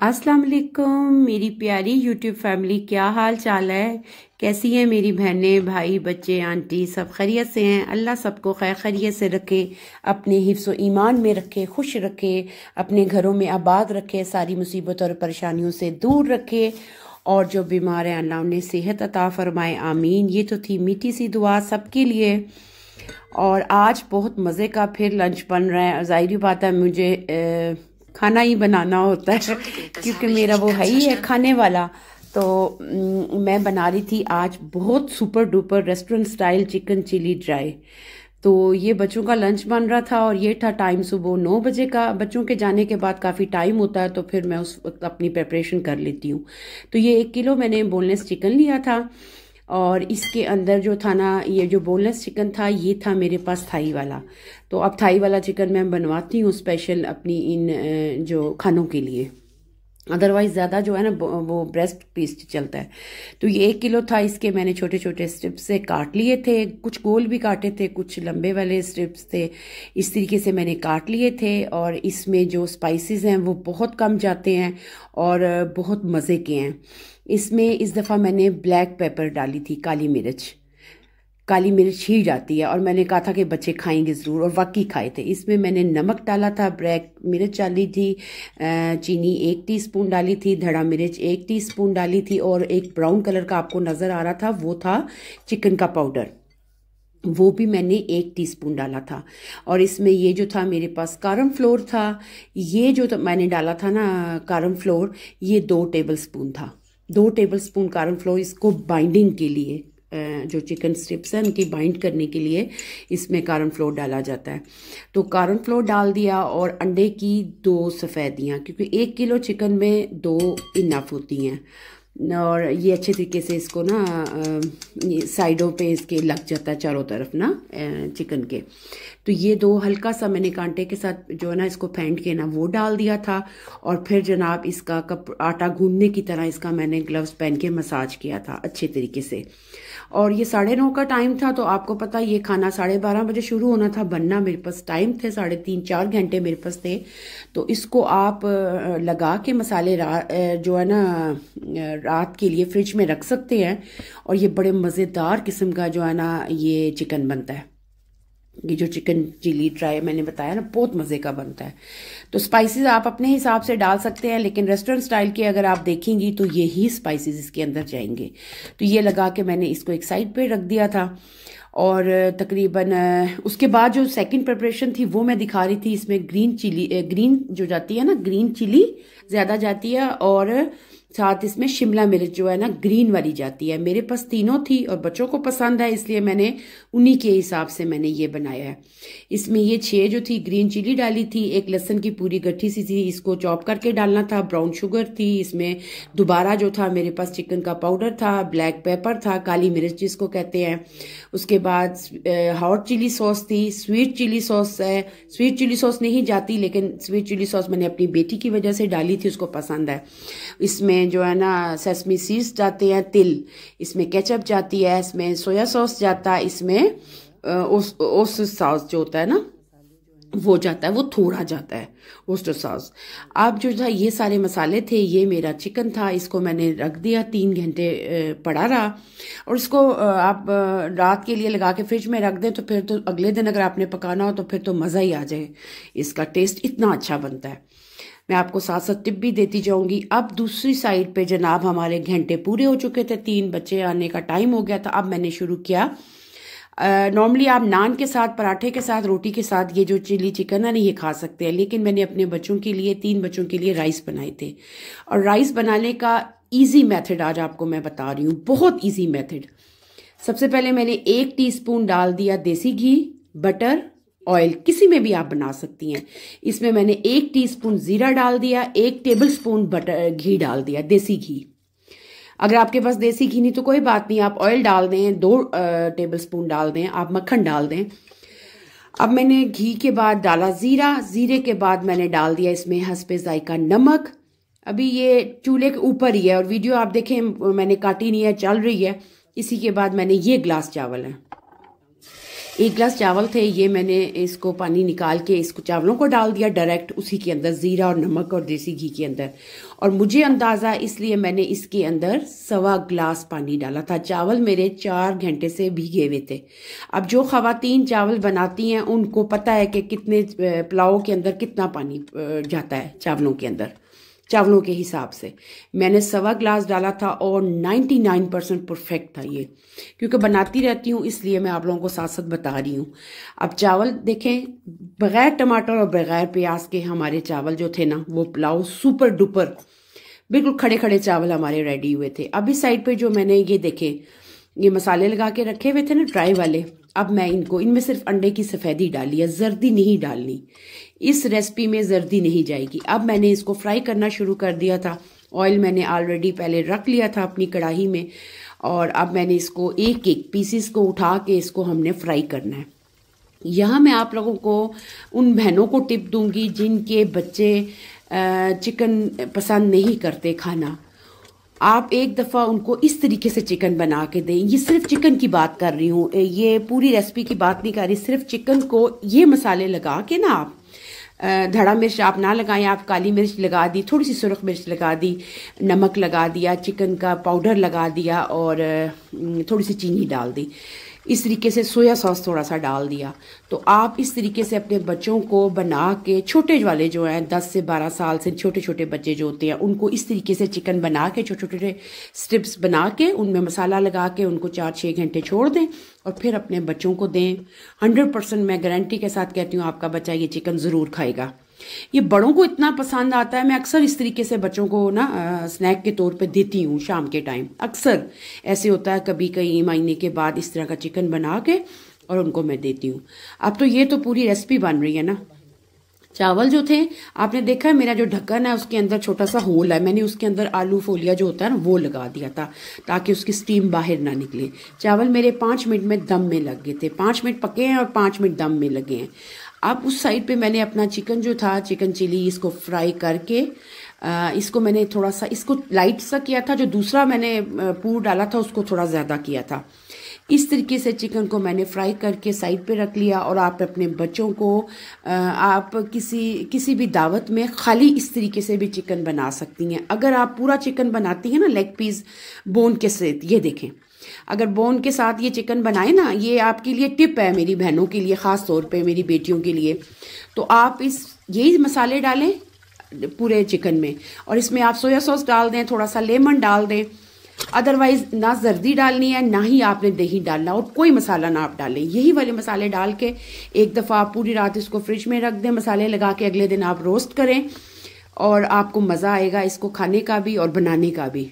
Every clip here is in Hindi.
अस्सलाम वालेकुम मेरी प्यारी यूट्यूब फैमिली, क्या हाल चाल है। कैसी हैं मेरी बहनें, भाई, बच्चे, आंटी, सब खैरियत से हैं। अल्लाह सबको खैर खैरियत से रखे, अपने हिफ्ज़ व ईमान में रखे, खुश रखे, अपने घरों में आबाद रखे, सारी मुसीबत और परेशानियों से दूर रखे, और जो बीमार हैं अल्लाह उन्हें सेहत अता फरमाए, आमीन। ये तो थी मीठी सी दुआ सबके लिए। और आज बहुत मज़े का फिर लंच बन रहा है। ज़ाहिर बात है मुझे खाना ही बनाना होता है क्योंकि मेरा वो है ही है खाने वाला। तो मैं बना रही थी आज बहुत super duper restaurant style chicken chilli dry. तो ये बच्चों का लंच बन रहा था और ये था टाइम सुबह 9 बजे का। बच्चों के जाने के बाद काफ़ी टाइम होता है तो फिर मैं उस वक्त अपनी प्रिपरेशन कर लेती हूँ। तो ये 1 किलो मैंने बोनलेस चिकन लिया था और इसके अंदर जो था ना, ये जो बोनलेस चिकन था ये था मेरे पास थाई वाला। तो अब थाई वाला चिकन मैं बनवाती हूँ स्पेशल अपनी इन जो खानों के लिए। अदरवाइज ज़्यादा जो है ना वो ब्रेस्ट पीस चलता है। तो ये 1 किलो था, इसके मैंने छोटे छोटे स्ट्रिप्स से काट लिए थे, कुछ गोल भी काटे थे, कुछ लंबे वाले स्ट्रिप्स थे। इस तरीके से मैंने काट लिए थे और इसमें जो स्पाइसेस हैं वो बहुत कम जाते हैं और बहुत मज़े के हैं। इसमें इस दफ़ा मैंने ब्लैक पेपर डाली थी, काली मिर्च। काली मिर्च ही जाती है और मैंने कहा था कि बच्चे खाएंगे ज़रूर, और वाकई खाए थे। इसमें मैंने नमक डाला था, ब्लैक मिर्च डाली थी, चीनी 1 टीस्पून डाली थी, धड़ा मिर्च 1 टीस्पून डाली थी, और एक ब्राउन कलर का आपको नज़र आ रहा था वो था चिकन का पाउडर, वो भी मैंने 1 टीस्पून डाला था। और इसमें ये जो था मेरे पास कारम फ्लोर था, ये जो तो मैंने डाला था ना कारम फ्लोर, ये 2 टेबल स्पून था। 2 टेबल स्पून कारम फ्लोर इसको बाइंडिंग के लिए, जो चिकन स्ट्रिप्स हैं उनकी बाइंड करने के लिए इसमें कारन फ्लोर डाला जाता है। तो कारन फ्लोर डाल दिया और अंडे की 2 सफ़ेदियाँ, क्योंकि 1 किलो चिकन में 2 इनफ होती हैं। और ये अच्छे तरीके से इसको ना साइडों पे इसके लग जाता है चारों तरफ ना चिकन के। तो ये 2 हल्का सा मैंने कांटे के साथ जो है ना इसको फेंट के ना वो डाल दिया था। और फिर जनाब इसका आटा गूंदने की तरह इसका मैंने ग्लव्स पहन के मसाज किया था अच्छे तरीके से। और ये 9:30 का टाइम था, तो आपको पता ये खाना 12:30 बजे शुरू होना था बनना। मेरे पास टाइम थे 3.5-4 घंटे मेरे पास थे। तो इसको आप लगा के मसाले जो है ना रात के लिए फ्रिज में रख सकते हैं, और ये बड़े मज़ेदार किस्म का जो है ना ये चिकन बनता है। ये जो चिकन चिली ड्राई मैंने बताया ना बहुत मज़े का बनता है। तो स्पाइसेस आप अपने हिसाब से डाल सकते हैं, लेकिन रेस्टोरेंट स्टाइल के अगर आप देखेंगी तो यही स्पाइसेस इसके अंदर जाएंगे। तो ये लगा के मैंने इसको एक साइड पे रख दिया था। और तकरीबन उसके बाद जो सेकंड प्रिपरेशन थी वो मैं दिखा रही थी। इसमें ग्रीन जो जाती है ना, ग्रीन चिली ज़्यादा जाती है, और साथ इसमें शिमला मिर्च जो है ना ग्रीन वाली जाती है। मेरे पास तीनों थी और बच्चों को पसंद है, इसलिए मैंने उन्हीं के हिसाब से मैंने ये बनाया है। इसमें ये 6 जो थी ग्रीन चिली डाली थी, एक लहसुन की पूरी गट्ठी सी थी, इसको चॉप करके डालना था, ब्राउन शुगर थी इसमें, दोबारा जो था मेरे पास चिकन का पाउडर था, ब्लैक पेपर था, काली मिर्च जिसको कहते हैं। उसके बाद हॉट चिली सॉस थी, स्वीट चिली सॉस है। स्वीट चिली सॉस नहीं जाती, लेकिन स्वीट चिली सॉस मैंने अपनी बेटी की वजह से डाली थी, उसको पसंद है। इसमें जो है ना सेसमी सीड्स जाते हैं, तिल, इसमें केचप जाती है, इसमें सोया सॉस जाता है, इसमें ओस सॉस जो होता है ना वो जाता है, वो थोड़ा जाता है ओस्टर सॉस। अब जो था ये सारे मसाले थे, ये मेरा चिकन था, इसको मैंने रख दिया 3 घंटे पड़ा रहा। और इसको आप रात के लिए लगा के फ्रिज में रख दें तो फिर तो अगले दिन अगर आपने पकाना हो तो फिर तो मज़ा ही आ जाए, इसका टेस्ट इतना अच्छा बनता है। मैं आपको साथ साथ टिप भी देती जाऊंगी। अब दूसरी साइड पे जनाब हमारे घंटे पूरे हो चुके थे, 3 बच्चे आने का टाइम हो गया था। अब मैंने शुरू किया, नॉर्मली आप नान के साथ, पराठे के साथ, रोटी के साथ ये जो चिली चिकन है ना ये खा सकते हैं, लेकिन मैंने अपने बच्चों के लिए 3 बच्चों के लिए राइस बनाए थे। और राइस बनाने का इजी मेथड आज आपको मैं बता रही हूँ, बहुत इजी मेथड। सबसे पहले मैंने 1 टीस्पून डाल दिया देसी घी, बटर, ऑयल, किसी में भी आप बना सकती हैं। इसमें मैंने 1 टीस्पून जीरा डाल दिया, 1 टेबल स्पून बटर घी डाल दिया, देसी घी। अगर आपके पास देसी घी नहीं तो कोई बात नहीं, आप ऑयल डाल दें, 2 टेबल स्पून डाल दें, आप मक्खन डाल दें। अब मैंने घी के बाद डाला जीरा, जीरे के बाद मैंने डाल दिया इसमें हस्बे जायका नमक। अभी ये चूल्हे के ऊपर ही है और वीडियो आप देखें मैंने काटी नहीं है, चल रही है। इसी के बाद मैंने ये ग्लास चावल है, 1 गिलास चावल थे, ये मैंने इसको पानी निकाल के इसको चावलों को डाल दिया डायरेक्ट उसी के अंदर, ज़ीरा और नमक और देसी घी के अंदर। और मुझे अंदाज़ा इसलिए मैंने इसके अंदर 1.25 गिलास पानी डाला था। चावल मेरे 4 घंटे से भीगे हुए थे। अब जो ख़वातीन चावल बनाती हैं उनको पता है कि कितने पुलाव के अंदर कितना पानी जाता है चावलों के अंदर, चावलों के हिसाब से मैंने 1.25 गिलास डाला था और 99% परफेक्ट था ये, क्योंकि बनाती रहती हूँ इसलिए मैं आप लोगों को साथ साथ बता रही हूँ। अब चावल देखें, बग़ैर टमाटर और बग़ैर प्याज के हमारे चावल जो थे ना, वो पुलाव सुपर डुपर बिल्कुल खड़े खड़े चावल हमारे रेडी हुए थे। अब इस साइड पे जो मैंने ये देखे, ये मसाले लगा के रखे हुए थे ना ड्राई वाले, अब मैं इनमें सिर्फ अंडे की सफ़ेदी डाली है, जर्दी नहीं डालनी। इस रेसिपी में जर्दी नहीं जाएगी। अब मैंने इसको फ्राई करना शुरू कर दिया था। ऑयल मैंने ऑलरेडी पहले रख लिया था अपनी कढ़ाई में, और अब मैंने इसको एक एक पीसीस को उठा के इसको हमने फ्राई करना है। यहाँ मैं आप लोगों को उन बहनों को टिप दूंगी जिनके बच्चे चिकन पसंद नहीं करते खाना। आप एक दफ़ा उनको इस तरीके से चिकन बना के दें। ये सिर्फ चिकन की बात कर रही हूँ, ये पूरी रेसिपी की बात नहीं कर रही। सिर्फ चिकन को ये मसाले लगा के ना, आप धड़ा मिर्च आप ना लगाएं, आप काली मिर्च लगा दी, थोड़ी सी सुरख मिर्च लगा दी, नमक लगा दिया, चिकन का पाउडर लगा दिया और थोड़ी सी चीनी डाल दी, इस तरीके से सोया सॉस थोड़ा सा डाल दिया। तो आप इस तरीके से अपने बच्चों को बना के, छोटे वाले जो हैं 10 से 12 साल से छोटे छोटे बच्चे जो होते हैं, उनको इस तरीके से चिकन बना के छोटे छोटे स्ट्रिप्स बना के उनमें मसाला लगा के उनको 4-6 घंटे छोड़ दें और फिर अपने बच्चों को दें। 100% मैं गारंटी के साथ कहती हूँ आपका बच्चा ये चिकन ज़रूर खाएगा। ये बड़ों को इतना पसंद आता है, मैं अक्सर इस तरीके से बच्चों को ना स्नैक के तौर पे देती हूँ शाम के टाइम। अक्सर ऐसे होता है, कभी कई महीने के बाद इस तरह का चिकन बना के और उनको मैं देती हूँ। अब तो ये तो पूरी रेसिपी बन रही है ना। चावल जो थे, आपने देखा है मेरा जो ढक्कन है उसके अंदर छोटा सा होल है, मैंने उसके अंदर आलू फोलिया जो होता है ना वो लगा दिया था ताकि उसकी स्टीम बाहर ना निकले। चावल मेरे 5 मिनट में दम में लग गए थे, 5 मिनट पके हैं और 5 मिनट दम में लगे हैं। अब उस साइड पे मैंने अपना चिकन जो था, चिकन चिली, इसको फ्राई करके इसको मैंने थोड़ा सा इसको लाइट सा किया था, जो दूसरा मैंने पूर डाला था उसको थोड़ा ज़्यादा किया था। इस तरीके से चिकन को मैंने फ्राई करके साइड पे रख लिया। और आप अपने बच्चों को आप किसी भी दावत में खाली इस तरीके से भी चिकन बना सकती हैं। अगर आप पूरा चिकन बनाती हैं ना, लेग पीस बोन के साथ, ये देखें, अगर बोन के साथ ये चिकन बनाए ना, ये आपके लिए टिप है, मेरी बहनों के लिए, ख़ास तौर पे मेरी बेटियों के लिए। तो आप यही मसाले डालें पूरे चिकन में और इसमें आप सोया सॉस डाल दें, थोड़ा सा लेमन डाल दें। अदरवाइज ना जर्दी डालनी है, ना ही आपने दही डालना, और कोई मसाला ना आप डालें। यही वाले मसाले डाल के एक दफ़ा आप पूरी रात इसको फ्रिज में रख दें, मसाले लगा के अगले दिन आप रोस्ट करें और आपको मज़ा आएगा इसको खाने का भी और बनाने का भी।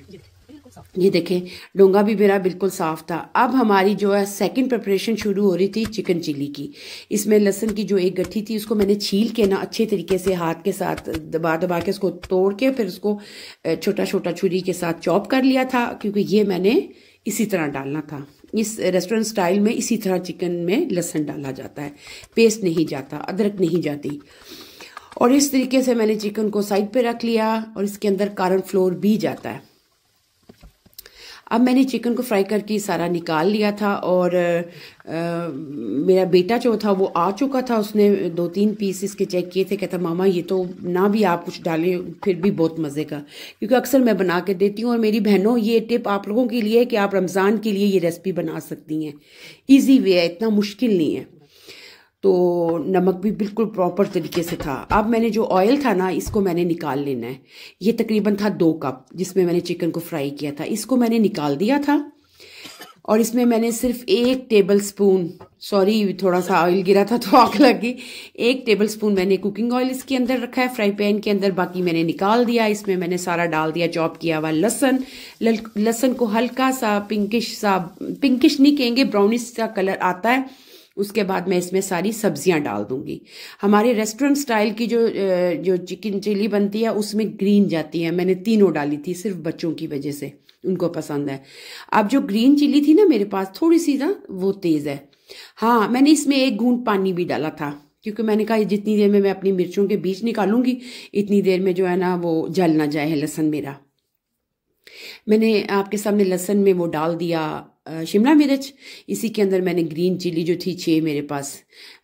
ये देखें, डोंगा भी मेरा बिल्कुल साफ था। अब हमारी जो है सेकंड प्रिपरेशन शुरू हो रही थी चिकन चिली की। इसमें लहसुन की जो एक गट्ठी थी उसको मैंने छील के ना अच्छे तरीके से हाथ के साथ दबा दबा के उसको तोड़ के फिर उसको छोटा छोटा छुरी के साथ चॉप कर लिया था, क्योंकि ये मैंने इसी तरह डालना था। इस रेस्टोरेंट स्टाइल में इसी तरह चिकन में लहसुन डाला जाता है, पेस्ट नहीं जाता, अदरक नहीं जाती। और इस तरीके से मैंने चिकन को साइड पे रख लिया और इसके अंदर कॉर्न फ्लोर भी जाता है। अब मैंने चिकन को फ्राई करके सारा निकाल लिया था और मेरा बेटा जो था वो आ चुका था, उसने 2-3 पीस इसके चेक किए थे, कहता मामा ये तो ना भी आप कुछ डालें फिर भी बहुत मज़े का, क्योंकि अक्सर मैं बना के देती हूँ। और मेरी बहनों, ये टिप आप लोगों के लिए कि आप रमज़ान के लिए ये रेसिपी बना सकती हैं, ईजी वे है, इतना मुश्किल नहीं है। तो नमक भी बिल्कुल प्रॉपर तरीके से था। अब मैंने जो ऑयल था ना, इसको मैंने निकाल लेना है। ये तकरीबन था 2 कप जिसमें मैंने चिकन को फ्राई किया था, इसको मैंने निकाल दिया था। और इसमें मैंने सिर्फ 1 टेबल स्पून, सॉरी थोड़ा सा ऑयल गिरा था तो आग लगी, 1 टेबल स्पून मैंने कुकिंग ऑयल इसके अंदर रखा है फ्राई पैन के अंदर, बाकी मैंने निकाल दिया। इसमें मैंने सारा डाल दिया चॉप किया हुआ लहसुन। लहसुन को हल्का सा पिंकिश नहीं कहेंगे, ब्राउनिश सा कलर आता है। उसके बाद मैं इसमें सारी सब्जियां डाल दूंगी। हमारे रेस्टोरेंट स्टाइल की जो चिकन चिली बनती है उसमें ग्रीन जाती है, मैंने 3 डाली थी सिर्फ बच्चों की वजह से, उनको पसंद है। अब जो ग्रीन चिली थी ना मेरे पास, थोड़ी सी ना वो तेज़ है। हाँ, मैंने इसमें 1 घूंट पानी भी डाला था, क्योंकि मैंने कहा जितनी देर में मैं अपनी मिर्चों के बीज निकालूंगी इतनी देर में जो है ना वो जल ना जाए लहसुन मेरा। मैंने आपके सामने लहसुन में वो डाल दिया शिमला मिर्च, इसी के अंदर मैंने ग्रीन चिली जो थी 6 मेरे पास,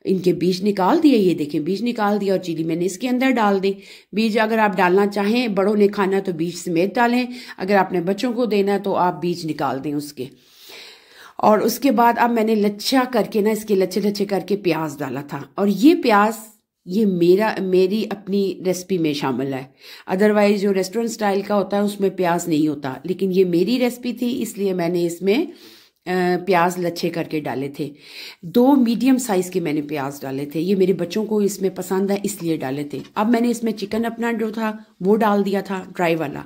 इनके बीज निकाल दिए, ये देखें बीज निकाल दिया, और चिली मैंने इसके अंदर डाल दी। बीज अगर आप डालना चाहें, बड़ों ने खाना तो बीज समेत डालें, अगर आपने बच्चों को देना है तो आप बीज निकाल दें उसके। और उसके बाद अब मैंने लच्छा करके ना, इसके लच्छे लच्छे करके प्याज डाला था, और ये प्याज ये मेरी अपनी रेसिपी में शामिल है। अदरवाइज जो रेस्टोरेंट स्टाइल का होता है उसमें प्याज नहीं होता, लेकिन ये मेरी रेसिपी थी इसलिए मैंने इसमें प्याज लच्छे करके डाले थे। 2 मीडियम साइज के मैंने प्याज डाले थे, ये मेरे बच्चों को इसमें पसंद है इसलिए डाले थे। अब मैंने इसमें चिकन अपना जो था वो डाल दिया था, ड्राई वाला।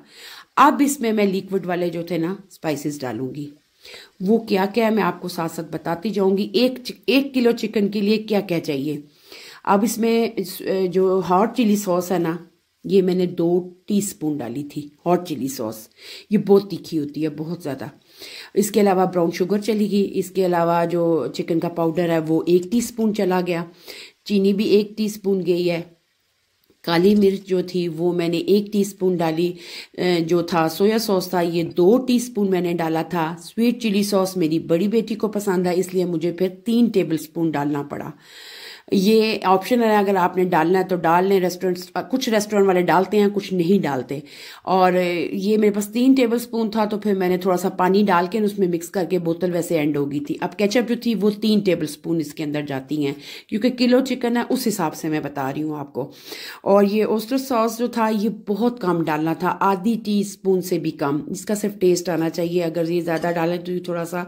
अब इसमें मैं लिक्विड वाले जो थे ना स्पाइसेस डालूंगी। वो क्या क्या है मैं आपको साथ साथ बताती जाऊंगी। 1 किलो चिकन के लिए क्या क्या चाहिए। अब इसमें जो हॉट चिली सॉस है ना, ये मैंने 2 टीस्पून डाली थी हॉट चिली सॉस। ये बहुत तीखी होती है, बहुत ज़्यादा। इसके अलावा ब्राउन शुगर चली गई। इसके अलावा जो चिकन का पाउडर है वो 1 टीस्पून चला गया। चीनी भी 1 टीस्पून गई है। काली मिर्च जो थी वो मैंने 1 टीस्पून डाली। जो था सोया सॉस था ये 2 टीस्पून मैंने डाला था। स्वीट चिली सॉस मेरी बड़ी बेटी को पसंद है इसलिए मुझे फिर 3 टेबलस्पून डालना पड़ा। ये ऑप्शनल है, अगर आपने डालना है तो डाल लें। कुछ रेस्टोरेंट वाले डालते हैं, कुछ नहीं डालते। और ये मेरे पास 3 टेबलस्पून था तो फिर मैंने थोड़ा सा पानी डाल के उसमें मिक्स करके, बोतल वैसे एंड हो गई थी। अब केचप जो थी वो 3 टेबलस्पून इसके अंदर जाती हैं, क्योंकि किलो चिकन है उस हिसाब से मैं बता रही हूँ आपको। और ये ओस्टर सॉस जो था ये बहुत कम डालना था, आधी टीस्पून से भी कम। इसका सिर्फ टेस्ट आना चाहिए, अगर ये ज़्यादा डालें तो ये थोड़ा सा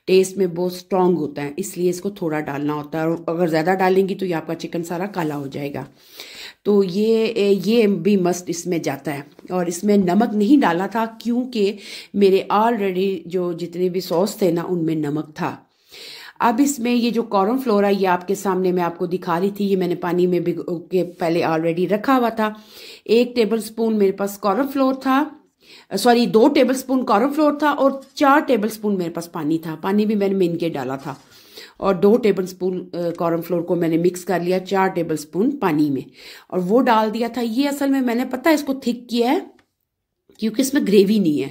टेस्ट में बहुत स्ट्रॉन्ग होता है, इसलिए इसको थोड़ा डालना होता है। और अगर ज़्यादा डालेंगी तो ये आपका चिकन सारा काला हो जाएगा। तो ये भी मस्ट इसमें जाता है। और इसमें नमक नहीं डाला था क्योंकि मेरे ऑलरेडी जो जितने भी सॉस थे ना उनमें नमक था। अब इसमें ये जो कॉर्न फ्लोर है ये आपके सामने मैं आपको दिखा रही थी, ये मैंने पानी में भिगो के पहले ऑलरेडी रखा हुआ था। 1 टेबलस्पून मेरे पास कॉर्न फ्लोर था, 2 टेबलस्पून कॉर्न फ्लोर था, और 4 टेबलस्पून मेरे पास पानी था। पानी भी मैंने मिन के डाला था, और 2 टेबलस्पून कॉर्न फ्लोर को मैंने मिक्स कर लिया 4 टेबलस्पून पानी में, और वो डाल दिया था। ये असल में मैंने पता है इसको थिक किया है क्योंकि इसमें ग्रेवी नहीं है।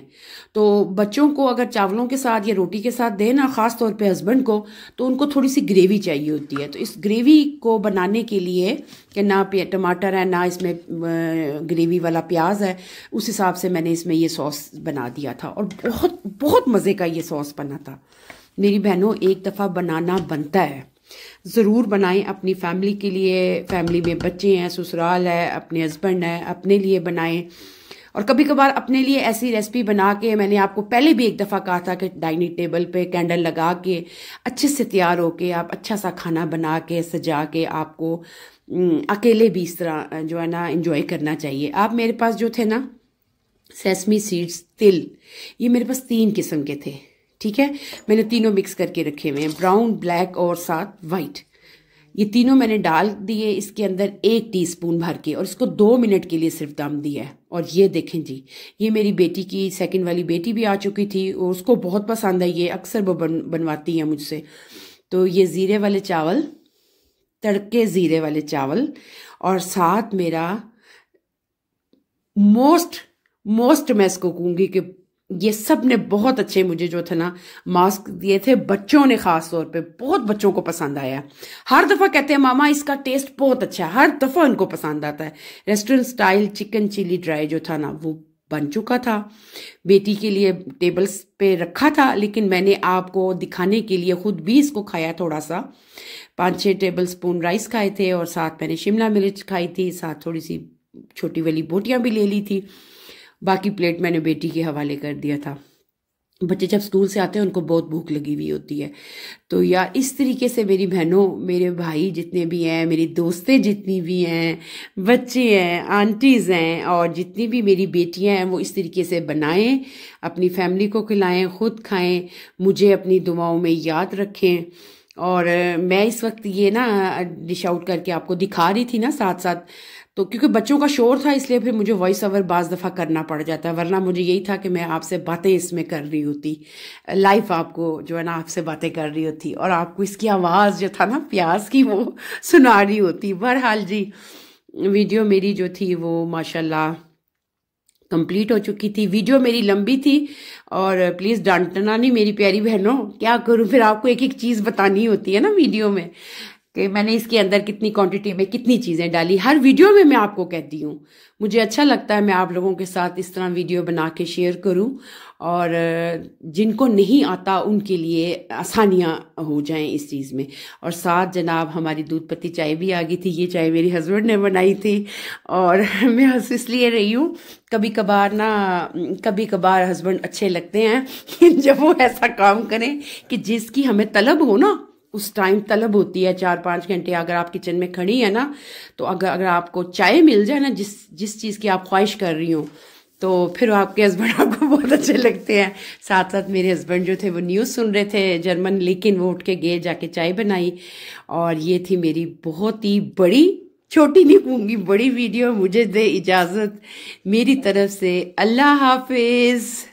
तो बच्चों को अगर चावलों के साथ या रोटी के साथ देना, खास तौर पे हस्बैंड को, तो उनको थोड़ी सी ग्रेवी चाहिए होती है। तो इस ग्रेवी को बनाने के लिए कि ना टमाटर है ना इसमें ग्रेवी वाला प्याज है, उस हिसाब से मैंने इसमें ये सॉस बना दिया था, और बहुत बहुत मज़े का ये सॉस बना था। मेरी बहनों, एक दफ़ा बनाना बनता है, ज़रूर बनाएं अपनी फैमिली के लिए। फैमिली में बच्चे हैं, ससुराल है, अपने हस्बैंड है, अपने लिए बनाएं। और कभी कभार अपने लिए ऐसी रेसिपी बना के, मैंने आपको पहले भी एक दफ़ा कहा था कि डाइनिंग टेबल पे कैंडल लगा के अच्छे से तैयार होके आप अच्छा सा खाना बना के सजा के आपको अकेले भी इस तरह जो है ना एंजॉय करना चाहिए। आप मेरे पास जो थे ना सेसमी सीड्स, तिल, ये मेरे पास 3 किस्म के थे, ठीक है। मैंने तीनों मिक्स करके रखे हुए हैं, ब्राउन, ब्लैक और साथ वाइट। ये तीनों मैंने डाल दिए इसके अंदर 1 टीस्पून भर के, और इसको 2 मिनट के लिए सिर्फ दम दिया है। और ये देखें जी, ये मेरी बेटी की सेकंड वाली बेटी भी आ चुकी थी और उसको बहुत पसंद है ये, अक्सर वो बनवाती है मुझसे। तो ये ज़ीरे वाले चावल, तड़के ज़ीरे वाले चावल, और साथ मेरा मोस्ट मैं इसको कहूँगी कि ये सब ने बहुत अच्छे मुझे जो थे ना मास्क दिए थे। बच्चों ने खास तौर पे, बहुत बच्चों को पसंद आया। हर दफ़ा कहते हैं मामा इसका टेस्ट बहुत अच्छा है, हर दफ़ा उनको पसंद आता है। Restaurant style chicken chilli dry जो था ना वो बन चुका था, बेटी के लिए टेबल्स पे रखा था, लेकिन मैंने आपको दिखाने के लिए खुद भी इसको खाया थोड़ा सा। 5-6 टेबलस्पून राइस खाए थे, और साथ मैंने शिमला मिर्च खाई थी, साथ थोड़ी सी छोटी वाली बोटियां भी ले ली थी। बाकी प्लेट मैंने बेटी के हवाले कर दिया था। बच्चे जब स्कूल से आते हैं उनको बहुत भूख लगी हुई होती है। तो यार इस तरीके से मेरी बहनों, मेरे भाई जितने भी हैं, मेरी दोस्तें जितनी भी हैं, बच्चे हैं, आंटीज़ हैं, और जितनी भी मेरी बेटियां हैं, वो इस तरीके से बनाएं, अपनी फैमिली को खिलाएं, खुद खाएं, मुझे अपनी दुआओं में याद रखें। और मैं इस वक्त ये ना डिश आउट करके आपको दिखा रही थी ना साथ साथ, तो क्योंकि बच्चों का शोर था इसलिए फिर मुझे वॉइस ओवर बाज़ दफ़ा करना पड़ जाता है, वरना मुझे यही था कि मैं आपसे बातें इसमें कर रही होती, लाइव आपको जो है ना आपसे बातें कर रही होती, और आपको इसकी आवाज़ जो था ना प्याज की वो सुना रही होती। बहरहाल जी, वीडियो मेरी जो थी वो माशाल्लाह कंप्लीट हो चुकी थी। वीडियो मेरी लंबी थी और प्लीज़ डांटना नहीं मेरी प्यारी बहनों, क्या करूं फिर, आपको एक एक चीज़ बतानी होती है ना वीडियो में कि मैंने इसके अंदर कितनी क्वांटिटी में कितनी चीज़ें डाली। हर वीडियो में मैं आपको कहती हूँ, मुझे अच्छा लगता है मैं आप लोगों के साथ इस तरह वीडियो बना के शेयर करूँ और जिनको नहीं आता उनके लिए आसानियाँ हो जाएं इस चीज़ में। और साथ जनाब हमारी दूध पत्ती चाय भी आ गई थी। ये चाय मेरे हस्बैंड ने बनाई थी और मैं हंस इसलिए रही हूँ, कभी कभार हस्बैंड अच्छे लगते हैं जब वो ऐसा काम करें कि जिसकी हमें तलब हो ना, उस टाइम तलब होती है 4-5 घंटे अगर आप किचन में खड़ी है ना, तो अगर आपको चाय मिल जाए ना जिस चीज़ की आप ख्वाहिश कर रही हो, तो फिर आपके हस्बैंड आपको बहुत अच्छे लगते हैं। साथ साथ मेरे हस्बैंड जो थे वो न्यूज़ सुन रहे थे जर्मन, लेकिन वो उठ के गए जाके चाय बनाई। और ये थी मेरी बहुत ही बड़ी, छोटी नहीं कहूँगी, बड़ी वीडियो। मुझे दे इजाज़त मेरी तरफ से। अल्लाह हाफिज़।